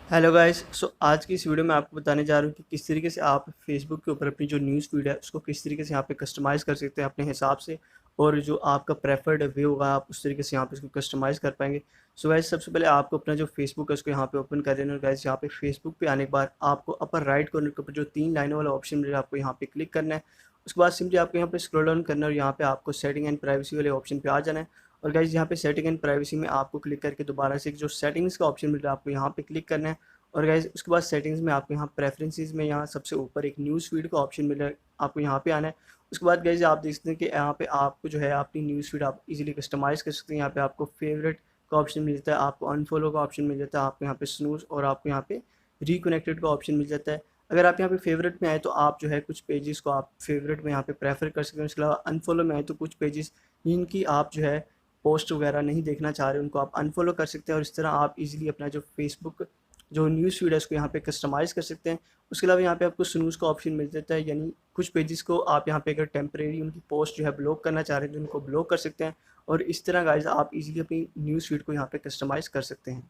Hello guys. आज की इस वीडियो में आपको बताने जा रहा हूँ कि किस तरीके से आप फेसबुक के ऊपर अपनी जो न्यूज़ फीड है उसको किस तरीके से यहाँ पे कस्टमाइज़ कर सकते हैं अपने हिसाब से। और जो आपका प्रेफर्ड वे होगा आप उस तरीके से यहाँ पे इसको कस्टमाइज़ कर पाएंगे। सो गाइस, सबसे पहले आपको अपना जो फेसबुक है उसको यहाँ पे ओपन कर लेना। और गाइस, यहाँ पे फेसबुक पे आने के बाद आपको अपर राइट कॉर्नर के ऊपर जो 3 लाइनों वाला ऑप्शन मिलेगा आपको यहाँ पे क्लिक करना है। उसके बाद सिंपली आपको यहाँ पे स्क्रॉल डाउन करना है और यहाँ पे आपको सेटिंग एंड प्राइवेसी वाले ऑप्शन पे आ जाना है। और गाइस, यहाँ पे सेटिंग एंड प्राइवेसी में आपको क्लिक करके दोबारा से जो सेटिंग्स का ऑप्शन मिल रहा है आपको यहाँ पे क्लिक करना है। और गाइज, उसके बाद सेटिंग्स में आपको यहाँ प्रेफरेंसेस में यहाँ सबसे ऊपर एक न्यूज़ फीड का ऑप्शन मिल रहा है, आपको यहाँ पे आना है। उसके बाद गाइज आप देख सकते हैं कि यहाँ पे आपको जो है अपनी न्यूज़ फीड आप इजीली कस्टमाइज कर सकते हैं। यहाँ पे आपको फेवरेट का ऑप्शन मिल जाता है, आपको अनफॉलो का ऑप्शन मिल जाता है, आपको यहाँ पे स्नूज और आपको यहाँ पे रिकनेक्टेड का ऑप्शन मिल जाता है। अगर आप यहाँ पे फेवरेट में आए तो आप जो है कुछ पेजेस को आप फेवरेट में यहाँ पे प्रेफर कर सकते हैं। उसके अलावा अनफॉलो में आए तो कुछ पेजेस जिनकी आप जो है पोस्ट वगैरह नहीं देखना चाह रहे उनको आप अनफॉलो कर सकते हैं। और इस तरह आप इजीली अपना जो फेसबुक जो न्यूज़ फीड है उसको यहाँ पे कस्टमाइज़ कर सकते हैं। उसके अलावा यहाँ पे आपको स्नूज़ का ऑप्शन मिल जाता है, यानी कुछ पेजेस को आप यहाँ पे अगर टेम्परेरी उनकी पोस्ट जो है ब्लॉक करना चाह रहे हैं तो उनको ब्लॉक कर सकते हैं। और इस तरह गाइस आप इजीली अपनी न्यूज़ फीड को यहाँ पे कस्टमाइज़ कर सकते हैं।